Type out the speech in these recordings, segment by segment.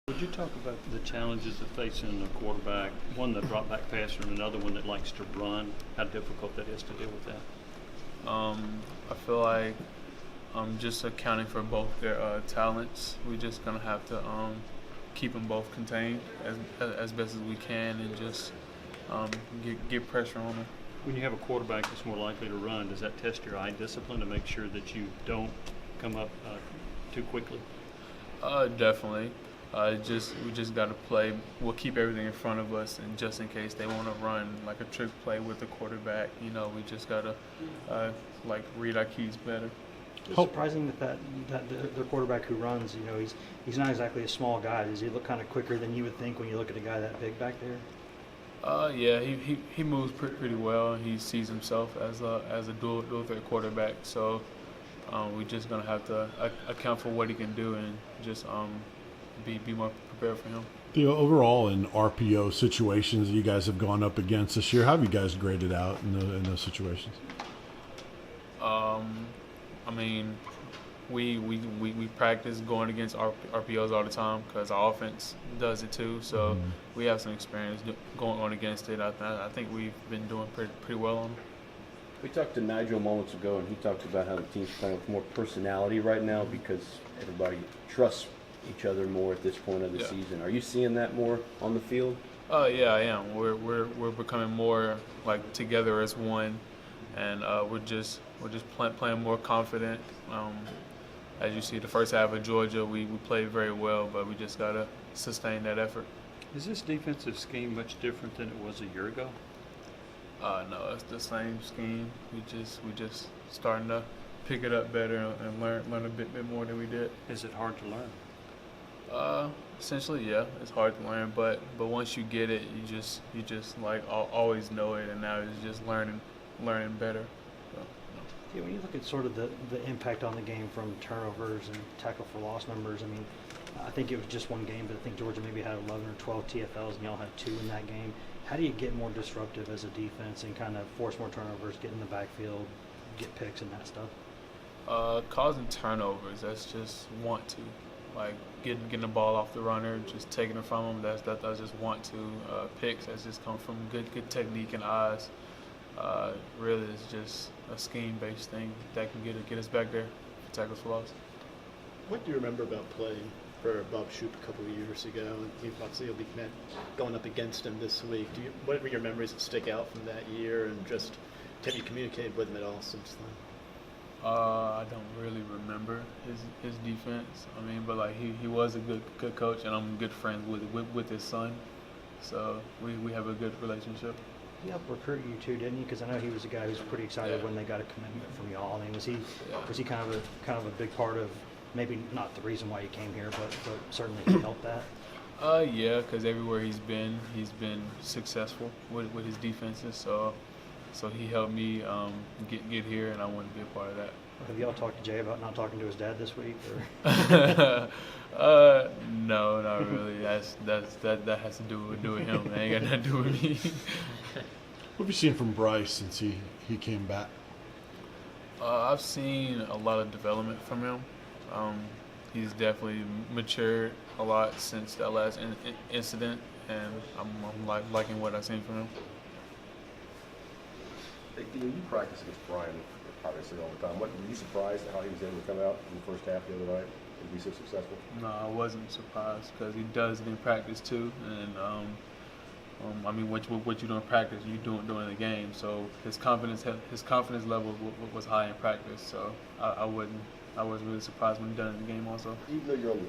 Would you talk about the challenges of facing a quarterback, one that drop back passer and another one that likes to run, how difficult that is to deal with that? I feel like just accounting for both their talents, we're just going to have to keep them both contained as best as we can and just get pressure on them. When you have a quarterback that's more likely to run, does that test your eye discipline to make sure that you don't come up too quickly? Definitely. We just got to play. We'll keep everything in front of us, and just in case they want to run like a trick play with the quarterback, we just got to read our keys better. It's surprising that the quarterback who runs, he's not exactly a small guy. Does he look kind of quicker than you would think when you look at a guy that big back there? Yeah, he moves pretty well. He sees himself as a dual threat quarterback. So we're just gonna have to account for what he can do and just be more prepared for him. Theo, overall in RPO situations that you guys have gone up against this year, how have you guys graded out in those situations? I mean, we practice going against RPOs all the time because our offense does it too. So we have some experience going on against it. I think we've been doing pretty well on them. We talked to Nigel moments ago, and he talked about how the team's playing with more personality right now because everybody trusts each other more at this point of the season. Are you seeing that more on the field? Yeah, I am. We're becoming more like together as one, and we're just playing more confident. As you see, the first half of Georgia, we played very well, but we just gotta sustain that effort. Is this defensive scheme much different than it was a year ago? No, it's the same scheme. We just starting to pick it up better and learn a bit more than we did. Is it hard to learn? Essentially, yeah, it's hard to learn, but once you get it, you just like always know it, and now it's just learning better. So, Yeah, when you look at sort of the impact on the game from turnovers and tackle for loss numbers, I mean, I think it was just one game, but I think Georgia maybe had 11 or 12 TFLs, and y'all had 2 in that game. How do you get more disruptive as a defense and kind of force more turnovers, get in the backfield, get picks and that stuff? Causing turnovers, that's just want to. Like getting the ball off the runner, just taking it from them, that's just want to. Picks, that's just come from good technique and eyes. Really, it's just a scheme-based thing that can get us back there for tackles for loss. What do you remember about playing for Bob Shoop a couple of years ago? And obviously you'll be going up against him this week. What were your memories that stick out from that year, and just have you communicated with him at all since then? I don't really remember his defense. I mean, but like he was a good coach, and I'm good friends with his son, so we have a good relationship. He helped recruit you too, didn't he? Because I know he was a guy who was pretty excited when they got a commitment from y'all. I mean, was he kind of a big part of, maybe not the reason why he came here, but certainly he helped that? Yeah, because everywhere he's been successful with his defenses. So he helped me get here, and I wanted to be a part of that. Have y'all talked to Jay about not talking to his dad this week? No, not really. That has to do with him. It ain't got nothing to do with me. What have you seen from Bryce since he came back? I've seen a lot of development from him. He's definitely matured a lot since that last incident, and I'm liking what I've seen from him. Hey, Theo, you practice against Brian obviously all the time. Were you surprised at how he was able to come out in the first half the other night and be so successful? No, I wasn't surprised because he does it in practice too, and I mean, what you do in practice, you do it during the game. So his confidence level was high in practice. So I wasn't really surprised when he done it in the game also. Even though you're on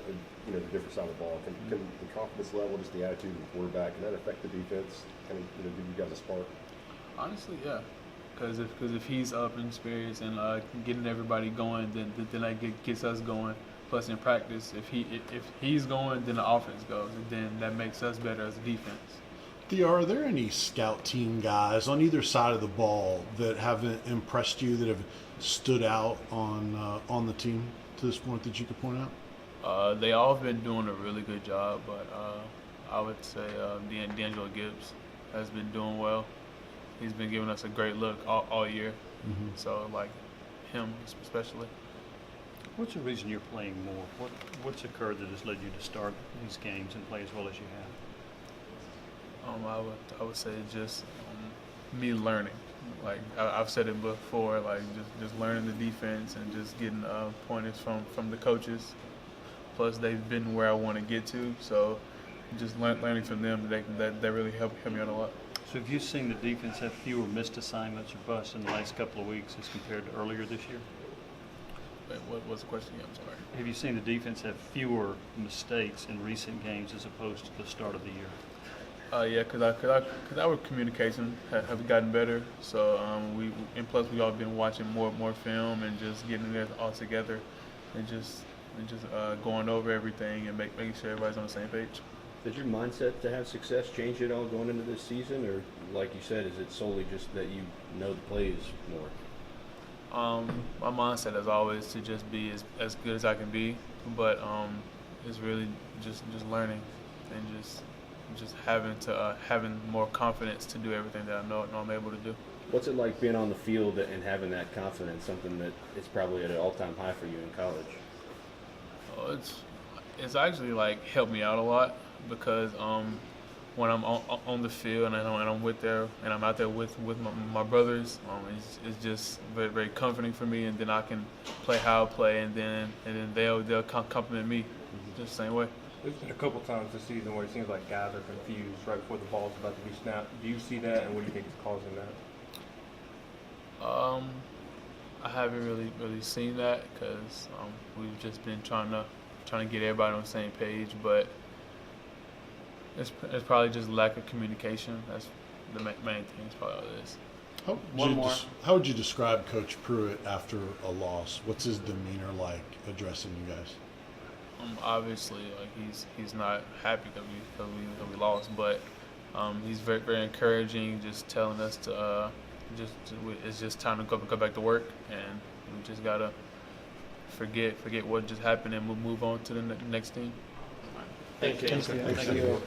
the different side of the ball, can the confidence level, just the attitude of the quarterback, can that affect the defense? Can it give you guys a spark? Honestly, yeah. Because if he's up in spirits and getting everybody going, then that gets us going. Plus in practice, if he's going, then the offense goes, and then that makes us better as a defense. Theo, are there any scout team guys on either side of the ball that haven't impressed you, that have stood out on the team to this point that you could point out? They all have been doing a really good job, but I would say D'Angelo Gibbs has been doing well. He's been giving us a great look all year. So, like, him especially. What's the reason you're playing more? What's occurred that has led you to start these games and play as well as you have? I would say just me learning. Like I've said it before, like just learning the defense and just getting pointers from the coaches. Plus, they've been where I want to get to, so just learning from them, that really helped me out a lot. So have you seen the defense have fewer missed assignments or busts in the last couple of weeks as compared to earlier this year? Wait, what was the question again? I'm sorry. Have you seen the defense have fewer mistakes in recent games as opposed to the start of the year? Yeah, cause our communication have gotten better. So and plus we all been watching more film and just getting it all together, and just going over everything and making sure everybody's on the same page. Does your mindset to have success change at all going into this season, or like you said, is it solely just that you know the plays more? My mindset is always to just be as good as I can be, but it's really just learning and just having more confidence to do everything that I know I'm able to do. What's it like being on the field and having that confidence, something that is probably at an all-time high for you in college? Oh, it's actually like helped me out a lot because when I'm on the field and I'm out there with my brothers, it's just very, very comforting for me, and then I can play how I play, and then they'll compliment me just the same way. There's been a couple times this season where it seems like guys are confused right before the ball's about to be snapped. Do you see that, and what do you think is causing that? I haven't really seen that because we've just been trying to get everybody on the same page, but it's probably just lack of communication. That's the main thing. It's probably all it is. How would you describe Coach Pruitt after a loss? What's his demeanor like addressing you guys? Obviously, like he's not happy that we lost, but he's very, very encouraging, just telling us to it's just time to go back to work, and we just gotta forget what just happened and we'll move on to the next team. Thank you. Thank you.